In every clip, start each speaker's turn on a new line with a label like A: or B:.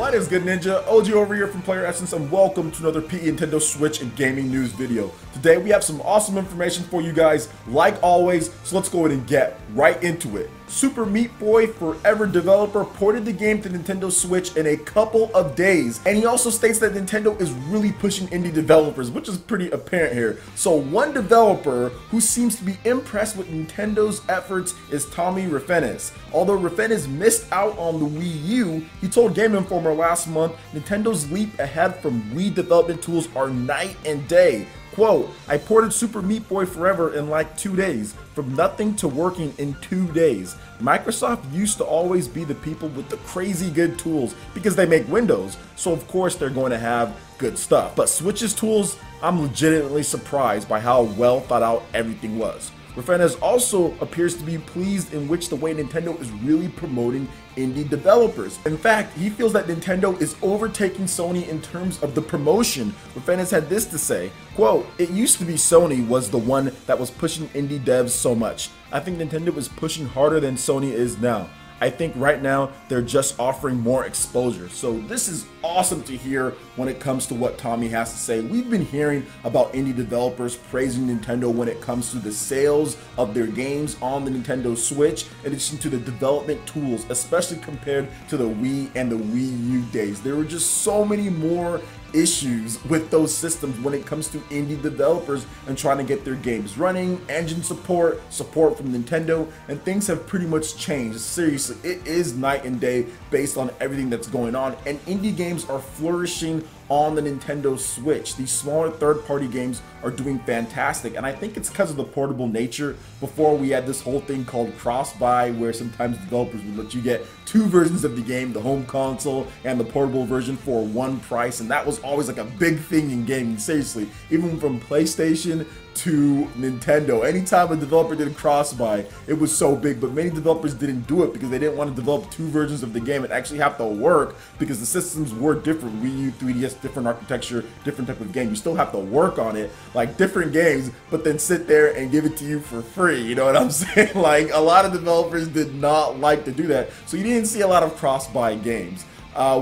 A: What is good, Ninja? OG over here from Player Essence, and welcome to another PE Nintendo Switch and gaming news video. Today we have some awesome information for you guys, like always, so let's go ahead and get right into it. Super Meat Boy Forever developer ported the game to Nintendo Switch in a couple of days, and he also states that Nintendo is really pushing indie developers, which is pretty apparent here. So one developer who seems to be impressed with Nintendo's efforts is Tommy Refenes. Although Refenes missed out on the Wii U, he told Game Informer last month, Nintendo's leap ahead from Wii development tools are night and day. Quote, I ported Super Meat Boy Forever in like 2 days, from nothing to working in 2 days. Microsoft used to always be the people with the crazy good tools because they make Windows, so of course they're going to have good stuff. But Switch's tools, I'm legitimately surprised by how well thought out everything was. Refenes also appears to be pleased in which the way Nintendo is really promoting indie developers. In fact, he feels that Nintendo is overtaking Sony in terms of the promotion. Refenes had this to say, quote, it used to be Sony was the one that was pushing indie devs so much. I think Nintendo is pushing harder than Sony is now. I think right now they're just offering more exposure. So this is awesome to hear when it comes to what Tommy has to say. We've been hearing about indie developers praising Nintendo when it comes to the sales of their games on the Nintendo Switch, in addition to the development tools, especially compared to the Wii and the Wii U days. There were just so many more issues with those systems when it comes to indie developers and trying to get their games running, engine support from Nintendo, and things have pretty much changed. Seriously, it is night and day based on everything that's going on, and indie games are flourishing on the Nintendo Switch. These smaller third-party games are doing fantastic, and I think it's because of the portable nature. Before, we had this whole thing called cross-buy, where sometimes developers would let you get 2 versions of the game, the home console and the portable version, for one price, and that was always like a big thing in gaming. Seriously, even from PlayStation to Nintendo, anytime a developer did a cross-buy, it was so big. But many developers didn't do it because they didn't want to develop 2 versions of the game and actually have to work, because the systems were different. Wii U, 3DS, different architecture, different type of game. You still have to work on it, like different games, but then sit there and give it to you for free. You know what I'm saying? Like, a lot of developers did not like to do that, so you didn't see a lot of cross-buy games.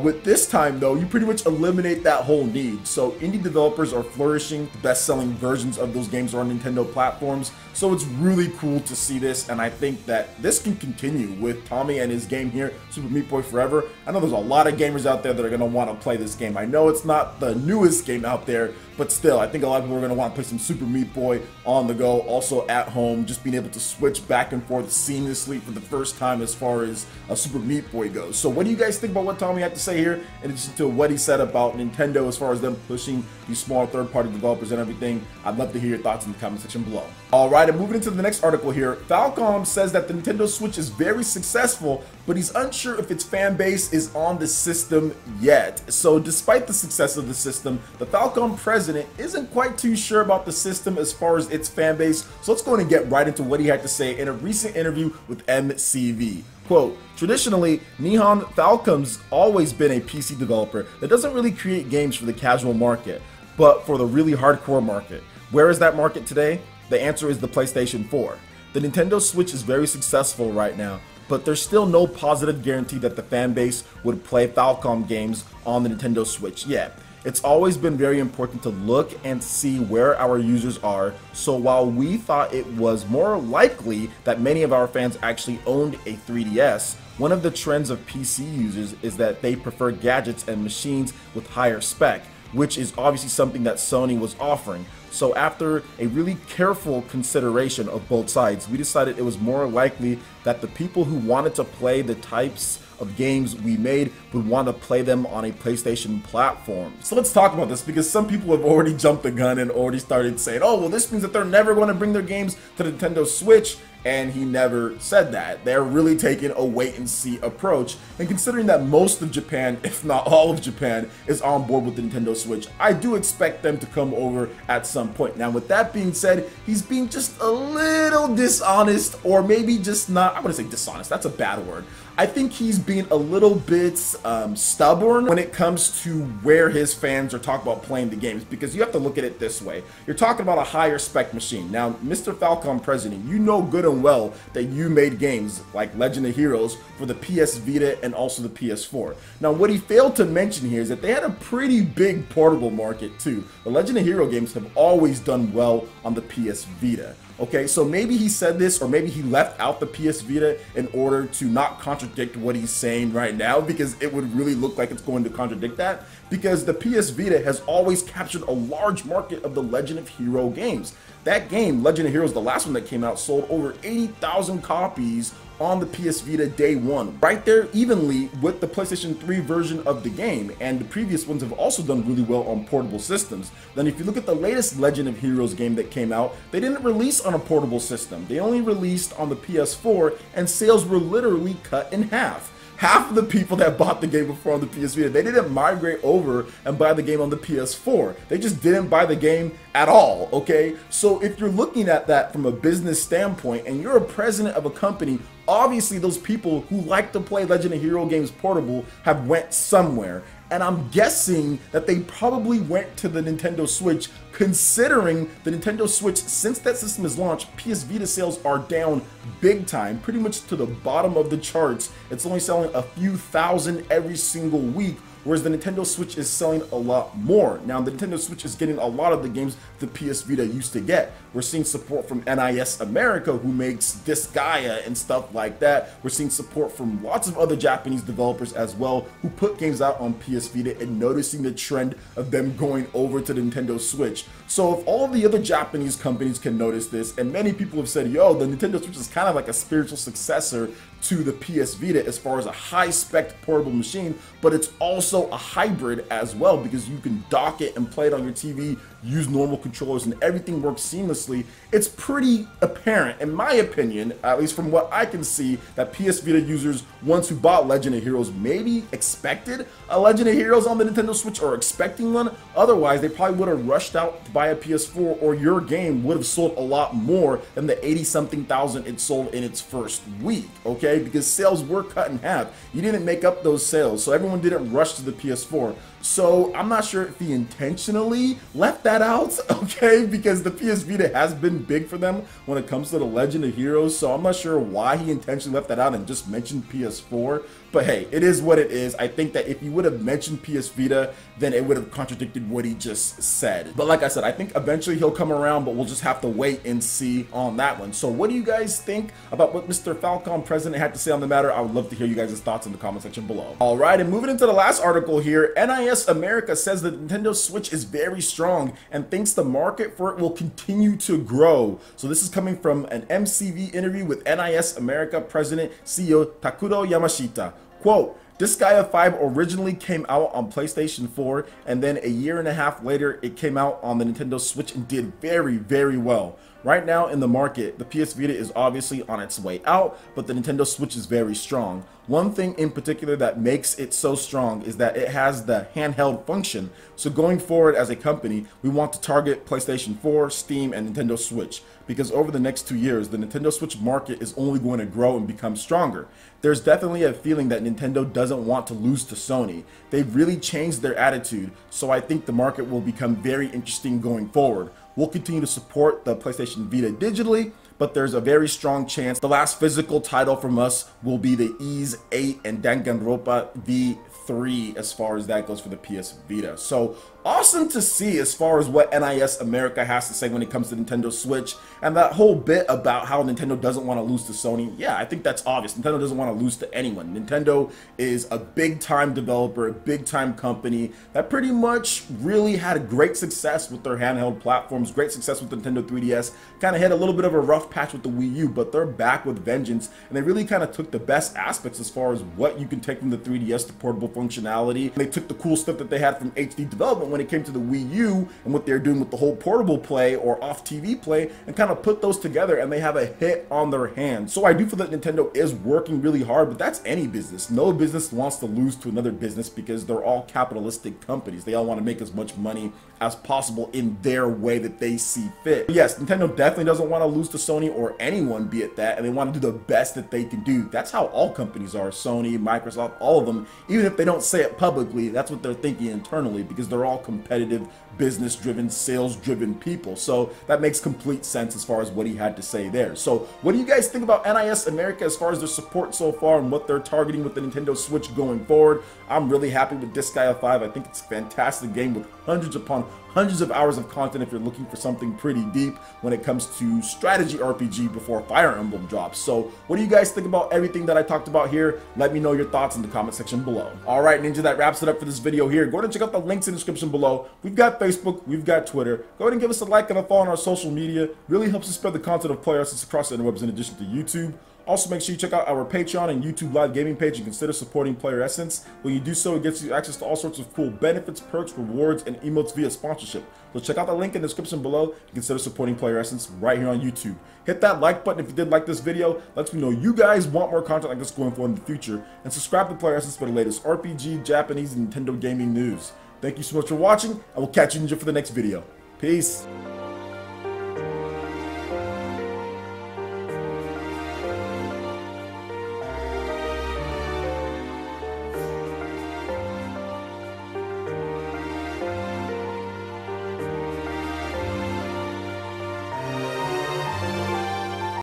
A: With this time though, you pretty much eliminate that whole need. So indie developers are flourishing. The best-selling versions of those games are on Nintendo platforms. So it's really cool to see this, and I think that this can continue with Tommy and his game here, Super Meat Boy Forever. I know there's a lot of gamers out there that are going to want to play this game. I know it's not the newest game out there, but still, I think a lot of people are going to want to play some Super Meat Boy on the go, also at home, just being able to switch back and forth seamlessly for the first time as far as Super Meat Boy goes. So what do you guys think about what Tommy had to say here, in addition to what he said about Nintendo as far as them pushing these small third-party developers and everything? I'd love to hear your thoughts in the comment section below. Alright, and moving into the next article here, Falcom says that the Nintendo Switch is very successful, but he's unsure if its fan base is on the system yet. So despite the success of the system, the Falcom president isn't quite too sure about the system as far as its fan base. So let's go ahead and get right into what he had to say in a recent interview with MCV. Quote, traditionally, Nihon Falcom's always been a PC developer that doesn't really create games for the casual market, but for the really hardcore market. Where is that market today? The answer is the PlayStation 4. The Nintendo Switch is very successful right now, but there's still no positive guarantee that the fan base would play Falcom games on the Nintendo Switch yet. It's always been very important to look and see where our users are, so while we thought it was more likely that many of our fans actually owned a 3DS, one of the trends of PC users is that they prefer gadgets and machines with higher spec, which is obviously something that Sony was offering. So after a really careful consideration of both sides, we decided it was more likely that the people who wanted to play the types of games we made would want to play them on a PlayStation platform. So let's talk about this, because some people have already jumped the gun and already started saying, oh, well, this means that they're never going to bring their games to the Nintendo Switch. And he never said that. They're really taking a wait-and-see approach. And considering that most of Japan, if not all of Japan, is on board with the Nintendo Switch, I do expect them to come over at some point. Now, with that being said, he's being just a little dishonest, or maybe just not, I wouldn't say dishonest, that's a bad word. I think he's being a little bit stubborn when it comes to where his fans are talking about playing the games, because you have to look at it this way. You're talking about a higher spec machine. Now, Mr. Falcom President, you know good and well that you made games like Legend of Heroes for the PS Vita and also the PS4. Now, what he failed to mention here is that they had a pretty big portable market too. The Legend of Hero games have always done well on the PS Vita. Okay, so maybe he said this, or maybe he left out the PS Vita in order to not contradict what he's saying right now, because it would really look like it's going to contradict that, because the PS Vita has always captured a large market of the Legend of Hero games. That game, Legend of Heroes, the last one that came out, sold over 80,000 copies on the PS Vita day one, right there evenly with the PlayStation 3 version of the game, and the previous ones have also done really well on portable systems. Then if you look at the latest Legend of Heroes game that came out, they didn't release on a portable system. They only released on the PS4, and sales were literally cut in half. Half of the people that bought the game before on the PS Vita, they didn't migrate over and buy the game on the PS4. They just didn't buy the game at all, okay? So if you're looking at that from a business standpoint and you're a president of a company, obviously those people who like to play Legend of Hero games portable have went somewhere. And I'm guessing that they probably went to the Nintendo Switch, considering the Nintendo Switch, since that system is launched, PS Vita sales are down big time, pretty much to the bottom of the charts. It's only selling a few thousand every single week, whereas the Nintendo Switch is selling a lot more. Now, the Nintendo Switch is getting a lot of the games the PS Vita used to get. We're seeing support from NIS America, who makes Disgaea and stuff like that. We're seeing support from lots of other Japanese developers as well, who put games out on PS Vita, and noticing the trend of them going over to the Nintendo Switch. So if all the other Japanese companies can notice this, and many people have said, yo, the Nintendo Switch is kind of like a spiritual successor to the PS Vita as far as a high-spec portable machine, but it's also a hybrid as well, because you can dock it and play it on your TV, use normal controllers, and everything works seamlessly. It's pretty apparent, in my opinion, at least from what I can see, that PS Vita users, once who bought Legend of Heroes, maybe expected a Legend of Heroes on the Nintendo Switch, or expecting one. Otherwise, they probably would have rushed out to buy a PS4, or your game would have sold a lot more than the 80-something thousand it sold in its first week, okay? Because sales were cut in half. You didn't make up those sales, so everyone didn't rush to the PS4. So I'm not sure if he intentionally left that out, okay, because the PS Vita has been big for them when it comes to the Legend of Heroes, so I'm not sure why he intentionally left that out and just mentioned PS4. But hey, it is what it is. I think that if he would have mentioned PS Vita, then it would have contradicted what he just said. But like I said, I think eventually he'll come around, but we'll just have to wait and see on that one. So what do you guys think about what Mr. Falcom president had to say on the matter? I would love to hear you guys' thoughts in the comment section below. All right, and moving into the last article here, NIS America says the Nintendo Switch is very strong and thinks the market for it will continue to grow. So this is coming from an MCV interview with NIS America President CEO Takuro Yamashita. Quote, Disgaea 5 originally came out on PlayStation 4, and then a year and a half later it came out on the Nintendo Switch and did very, very well. Right now in the market, the PS Vita is obviously on its way out, but the Nintendo Switch is very strong. One thing in particular that makes it so strong is that it has the handheld function. So going forward as a company, we want to target PlayStation 4, Steam, and Nintendo Switch, because over the next 2 years, the Nintendo Switch market is only going to grow and become stronger. There's definitely a feeling that Nintendo doesn't want to lose to Sony. They've really changed their attitude, so I think the market will become very interesting going forward. We'll continue to support the PlayStation Vita digitally, but there's a very strong chance the last physical title from us will be the Ys 8 and Danganronpa V3 as far as that goes for the PS Vita. So awesome to see as far as what NIS America has to say when it comes to Nintendo Switch, and that whole bit about how Nintendo doesn't want to lose to Sony. Yeah, I think that's obvious. Nintendo doesn't want to lose to anyone. Nintendo is a big time developer, a big time company that pretty much really had a great success with their handheld platforms, great success with the Nintendo 3DS, kind of hit a little bit of a rough patch with the Wii U, but they're back with vengeance, and they really kind of took the best aspects as far as what you can take from the 3DS to portable functionality. They took the cool stuff that they had from HD development when it came to the Wii U and what they're doing with the whole portable play or off TV play, and kind of put those together, and they have a hit on their hands. So I do feel that Nintendo is working really hard, but that's any business. No business wants to lose to another business because they're all capitalistic companies. They all want to make as much money as possible in their way that they see fit. But yes, Nintendo definitely doesn't want to lose to Sony or anyone, be it that, and they want to do the best that they can do. That's how all companies are. Sony, Microsoft, all of them, even if they don't say it publicly, that's what they're thinking internally, because they're all all competitive, business-driven, sales-driven people. So that makes complete sense as far as what he had to say there. So what do you guys think about NIS America as far as their support so far and what they're targeting with the Nintendo Switch going forward? I'm really happy with Disgaea 5. I think it's a fantastic game with hundreds upon hundreds of hours of content if you're looking for something pretty deep when it comes to strategy RPG before Fire Emblem drops. So what do you guys think about everything that I talked about here? Let me know your thoughts in the comment section below. Alright, Ninja, that wraps it up for this video here. Go ahead and check out the links in the description below. We've got Facebook, we've got Twitter. Go ahead and give us a like and a follow on our social media. Really helps us spread the content of Player Essence across the interwebs in addition to YouTube. Also, make sure you check out our Patreon and YouTube live gaming page and consider supporting Player Essence. When you do so, it gets you access to all sorts of cool benefits, perks, rewards, and emotes via sponsorship. So check out the link in the description below and consider supporting Player Essence right here on YouTube. Hit that like button if you did like this video. Lets me know you guys want more content like this going forward in the future. And subscribe to Player Essence for the latest RPG, Japanese, and Nintendo gaming news. Thank you so much for watching, and we'll catch you, Ninja, for the next video. Peace.